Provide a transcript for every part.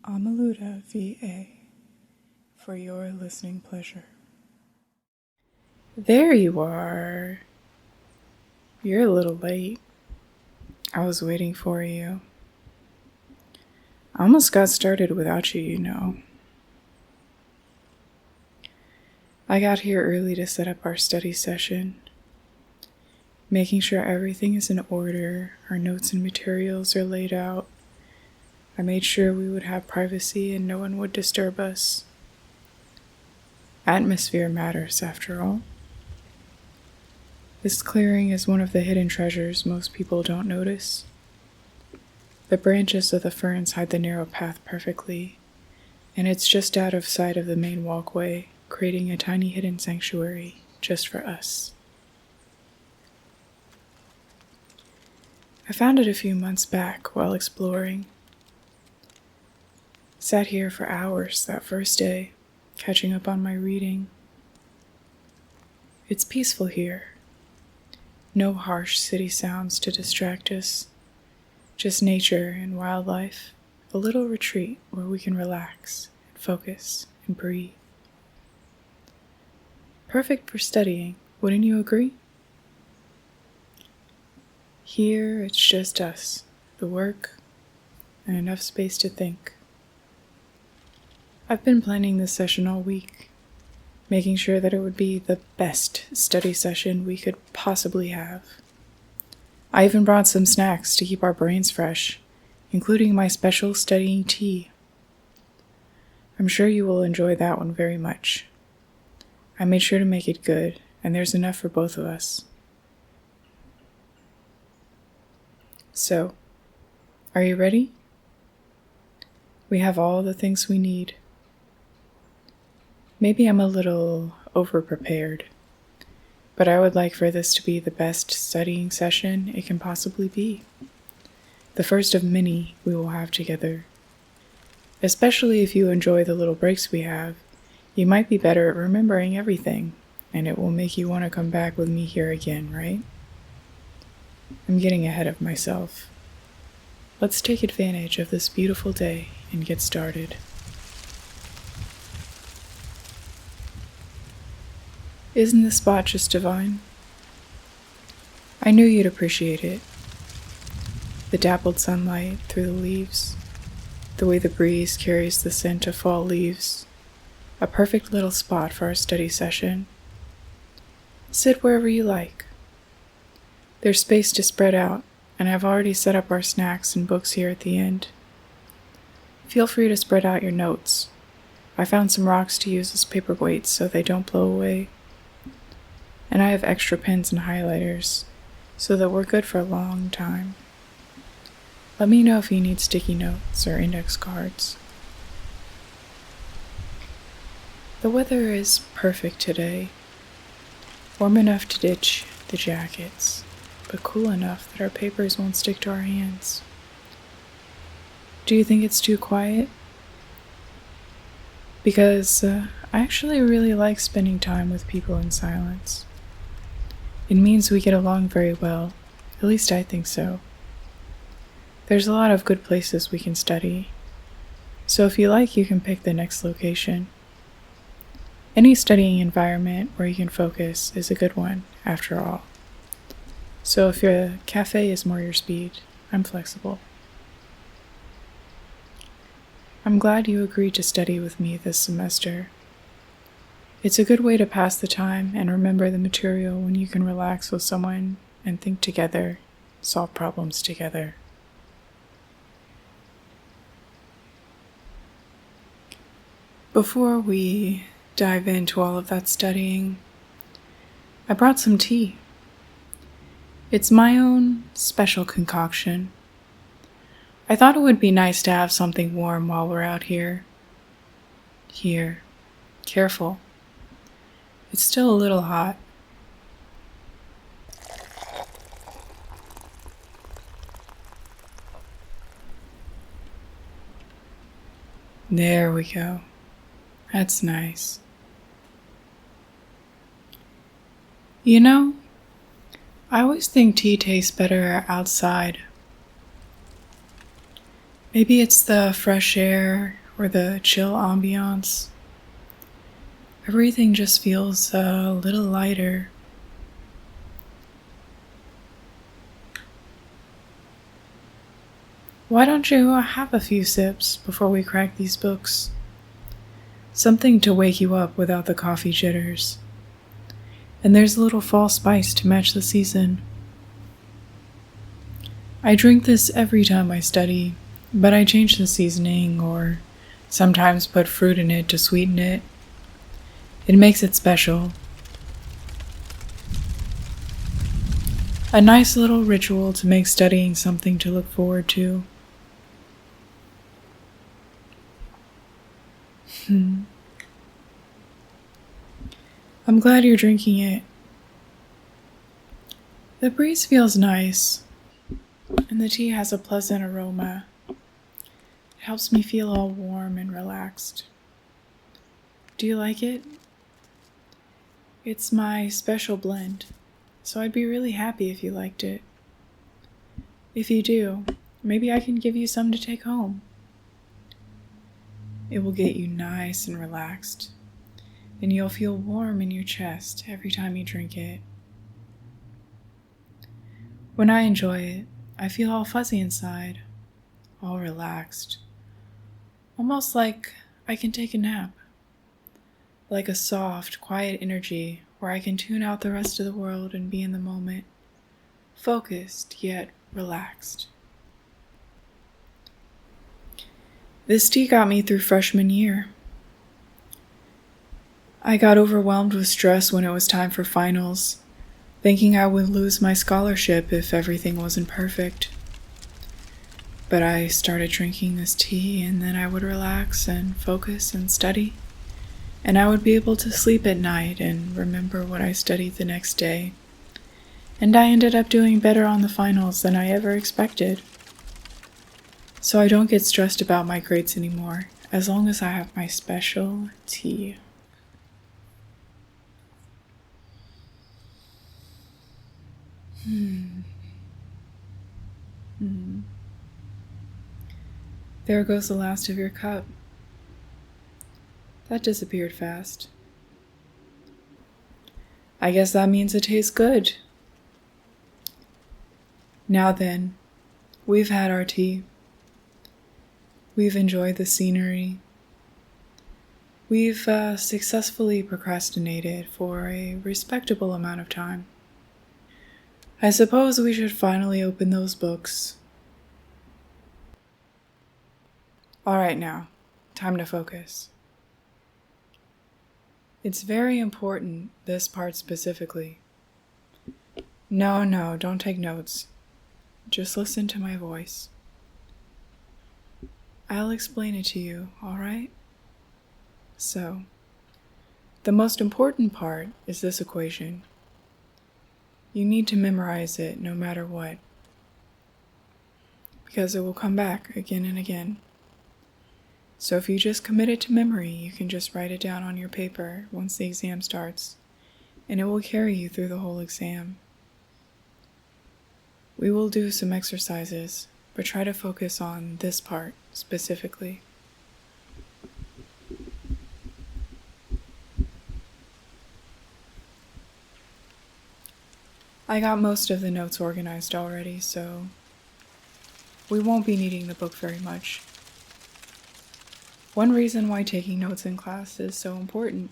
Amaluda VA for your listening pleasure. There you are. You're a little late. I was waiting for you. I almost got started without you, you know. I got here early to set up our study session, making sure everything is in order, our notes and materials are laid out. I made sure we would have privacy and no one would disturb us. Atmosphere matters, after all. This clearing is one of the hidden treasures most people don't notice. The branches of the ferns hide the narrow path perfectly, and it's just out of sight of the main walkway, creating a tiny hidden sanctuary just for us. I found it a few months back while exploring. Sat here for hours that first day, catching up on my reading. It's peaceful here. No harsh city sounds to distract us. Just nature and wildlife, a little retreat where we can relax and focus and breathe. Perfect for studying, wouldn't you agree? Here it's just us, the work, and enough space to think. I've been planning this session all week, making sure that it would be the best study session we could possibly have. I even brought some snacks to keep our brains fresh, including my special studying tea. I'm sure you will enjoy that one very much. I made sure to make it good, and there's enough for both of us. So, are you ready? We have all the things we need. Maybe I'm a little over-prepared, but I would like for this to be the best studying session it can possibly be. The first of many we will have together. Especially if you enjoy the little breaks we have, you might be better at remembering everything, and it will make you want to come back with me here again, right? I'm getting ahead of myself. Let's take advantage of this beautiful day and get started. Isn't this spot just divine? I knew you'd appreciate it. The dappled sunlight through the leaves, the way the breeze carries the scent of fall leaves, a perfect little spot for our study session. Sit wherever you like. There's space to spread out, and I've already set up our snacks and books here at the end. Feel free to spread out your notes. I found some rocks to use as paperweights so they don't blow away. And I have extra pens and highlighters, so that we're good for a long time. Let me know if you need sticky notes or index cards. The weather is perfect today. Warm enough to ditch the jackets, but cool enough that our papers won't stick to our hands. Do you think it's too quiet? Because I actually really like spending time with people in silence. It means we get along very well, at least I think so. There's a lot of good places we can study, so if you like, you can pick the next location. Any studying environment where you can focus is a good one, after all. So if your cafe is more your speed, I'm flexible. I'm glad you agreed to study with me this semester. It's a good way to pass the time and remember the material when you can relax with someone and think together, solve problems together. Before we dive into all of that studying, I brought some tea. It's my own special concoction. I thought it would be nice to have something warm while we're out here. Here. Careful. It's still a little hot. There we go. That's nice. You know, I always think tea tastes better outside. Maybe it's the fresh air or the chill ambiance. Everything just feels a little lighter. Why don't you have a few sips before we crack these books? Something to wake you up without the coffee jitters. And there's a little fall spice to match the season. I drink this every time I study, but I change the seasoning or sometimes put fruit in it to sweeten it. It makes it special. A nice little ritual to make studying something to look forward to. I'm glad you're drinking it. The breeze feels nice, and the tea has a pleasant aroma. It helps me feel all warm and relaxed. Do you like it? It's my special blend, so I'd be really happy if you liked it. If you do, maybe I can give you some to take home. It will get you nice and relaxed, and you'll feel warm in your chest every time you drink it. When I enjoy it, I feel all fuzzy inside, all relaxed, almost like I can take a nap, like a soft, quiet energy where I can tune out the rest of the world and be in the moment, focused yet relaxed. This tea got me through freshman year. I got overwhelmed with stress when it was time for finals, thinking I would lose my scholarship if everything wasn't perfect. But I started drinking this tea, and then I would relax and focus and study, and I would be able to sleep at night and remember what I studied the next day. And I ended up doing better on the finals than I ever expected. So I don't get stressed about my grades anymore, as long as I have my special tea. There goes the last of your cup. That disappeared fast. I guess that means it tastes good. Now then, we've had our tea. We've enjoyed the scenery. We've successfully procrastinated for a respectable amount of time. I suppose we should finally open those books. All right now, time to focus. It's very important, this part specifically. No, don't take notes. Just listen to my voice. I'll explain it to you, all right? So, the most important part is this equation. You need to memorize it no matter what, because it will come back again and again. So if you just commit it to memory, you can just write it down on your paper once the exam starts, and it will carry you through the whole exam. We will do some exercises, but try to focus on this part specifically. I got most of the notes organized already, so we won't be needing the book very much. One reason why taking notes in class is so important.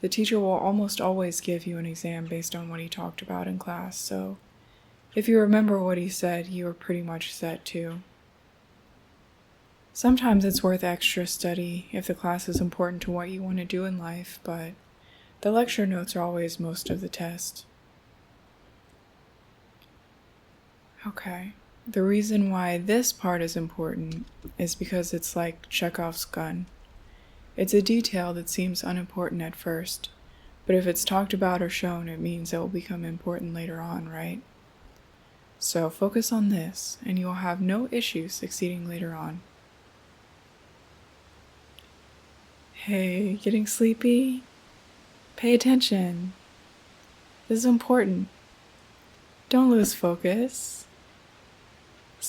The teacher will almost always give you an exam based on what he talked about in class, so if you remember what he said, you are pretty much set too. Sometimes it's worth extra study if the class is important to what you want to do in life, but the lecture notes are always most of the test. Okay, the reason why this part is important is because it's like Chekhov's gun. It's a detail that seems unimportant at first, but if it's talked about or shown, it means it will become important later on, right? So focus on this, and you will have no issues succeeding later on. Hey, getting sleepy? Pay attention. This is important. Don't lose focus.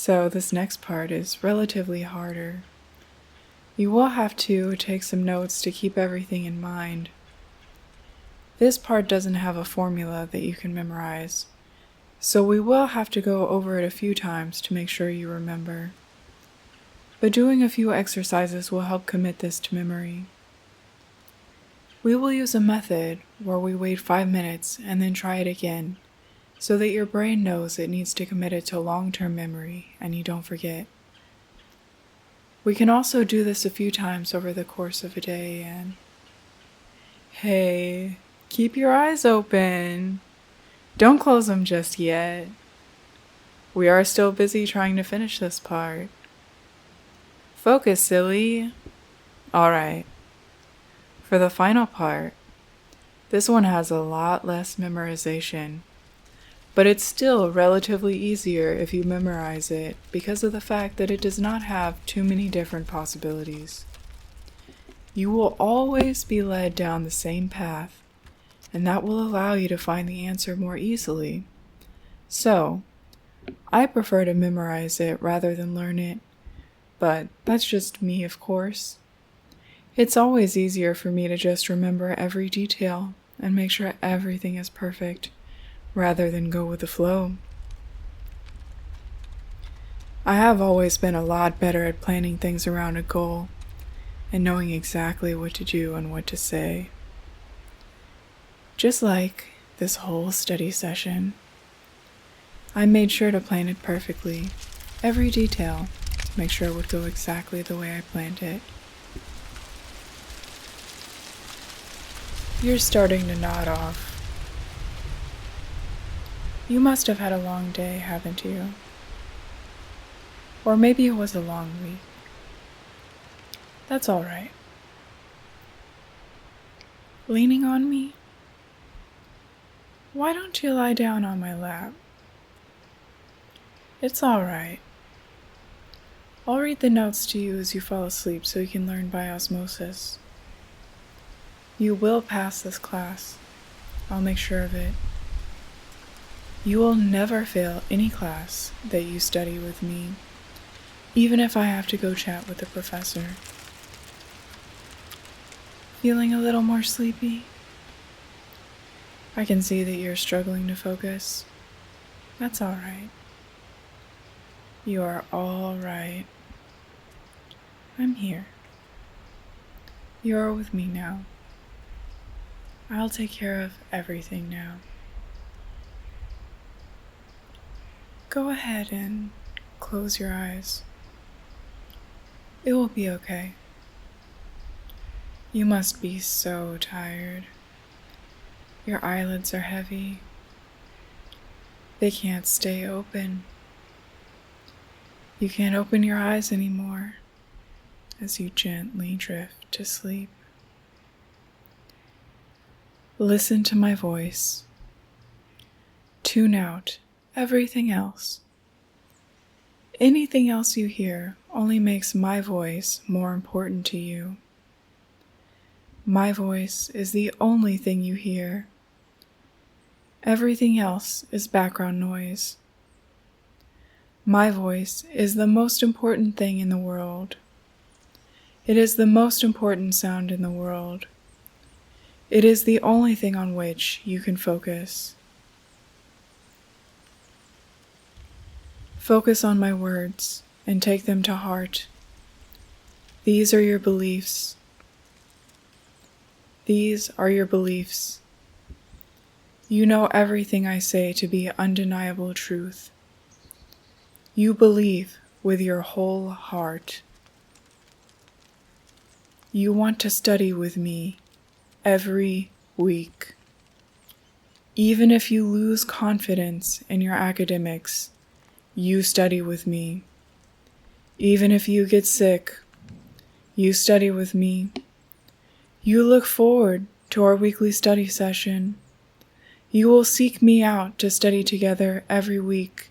So this next part is relatively harder. You will have to take some notes to keep everything in mind. This part doesn't have a formula that you can memorize, so we will have to go over it a few times to make sure you remember. But doing a few exercises will help commit this to memory. We will use a method where we wait 5 minutes and then try it again, so that your brain knows it needs to commit it to long-term memory and you don't forget. We can also do this a few times over the course of a day and... Hey, keep your eyes open. Don't close them just yet. We are still busy trying to finish this part. Focus, silly. Alright. For the final part, this one has a lot less memorization, but it's still relatively easier if you memorize it because of the fact that it does not have too many different possibilities. You will always be led down the same path, and that will allow you to find the answer more easily. So, I prefer to memorize it rather than learn it, but that's just me, of course. It's always easier for me to just remember every detail and make sure everything is perfect, rather than go with the flow. I have always been a lot better at planning things around a goal and knowing exactly what to do and what to say. Just like this whole study session, I made sure to plan it perfectly, every detail, to make sure it would go exactly the way I planned it. You're starting to nod off. You must have had a long day, haven't you? Or maybe it was a long week. That's all right. Leaning on me? Why don't you lie down on my lap? It's all right. I'll read the notes to you as you fall asleep so you can learn by osmosis. You will pass this class. I'll make sure of it. You will never fail any class that you study with me, even if I have to go chat with the professor. Feeling a little more sleepy? I can see that you're struggling to focus. That's all right. You are all right. I'm here. You're with me now. I'll take care of everything now. Go ahead and close your eyes. It will be okay. You must be so tired. Your eyelids are heavy. They can't stay open. You can't open your eyes anymore as you gently drift to sleep. Listen to my voice. Tune out everything else. Anything else you hear only makes my voice more important to you. My voice is the only thing you hear. Everything else is background noise. My voice is the most important thing in the world. It is the most important sound in the world. It is the only thing on which you can focus. Focus on my words and take them to heart. These are your beliefs. These are your beliefs. You know everything I say to be undeniable truth. You believe with your whole heart. You want to study with me every week. Even if you lose confidence in your academics, you study with me. Even if you get sick, you study with me. You look forward to our weekly study session. You will seek me out to study together every week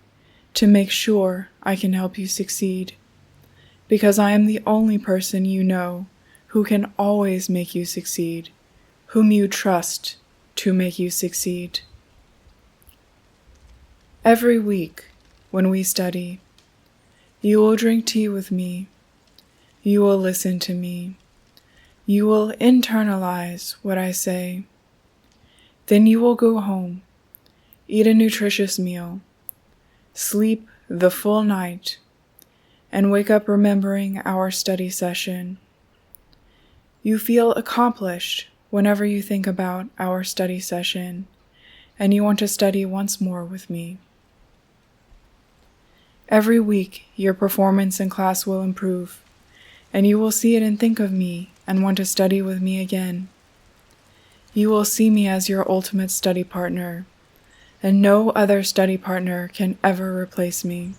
to make sure I can help you succeed, because I am the only person you know who can always make you succeed, whom you trust to make you succeed. Every week when we study, You will drink tea with me. You will listen to me. You will internalize what I say. Then you will go home, eat a nutritious meal, sleep the full night, and wake up remembering our study session. You feel accomplished whenever you think about our study session, and you want to study once more with me. Every week, your performance in class will improve, and you will see it and think of me and want to study with me again. You will see me as your ultimate study partner, and no other study partner can ever replace me.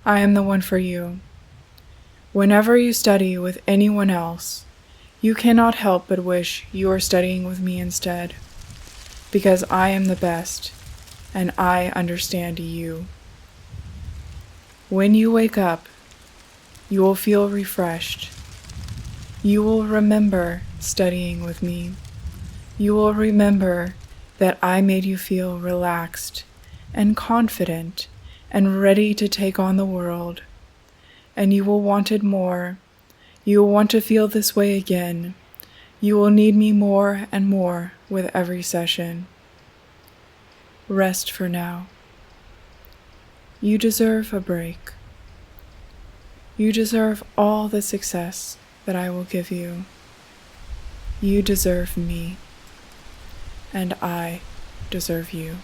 I am the one for you. Whenever you study with anyone else, you cannot help but wish you were studying with me instead, because I am the best, and I understand you. When you wake up, you will feel refreshed. You will remember studying with me. You will remember that I made you feel relaxed and confident and ready to take on the world. And you will want it more. You will want to feel this way again. You will need me more and more with every session. Rest for now. You deserve a break. You deserve all the success that I will give you. You deserve me, and I deserve you.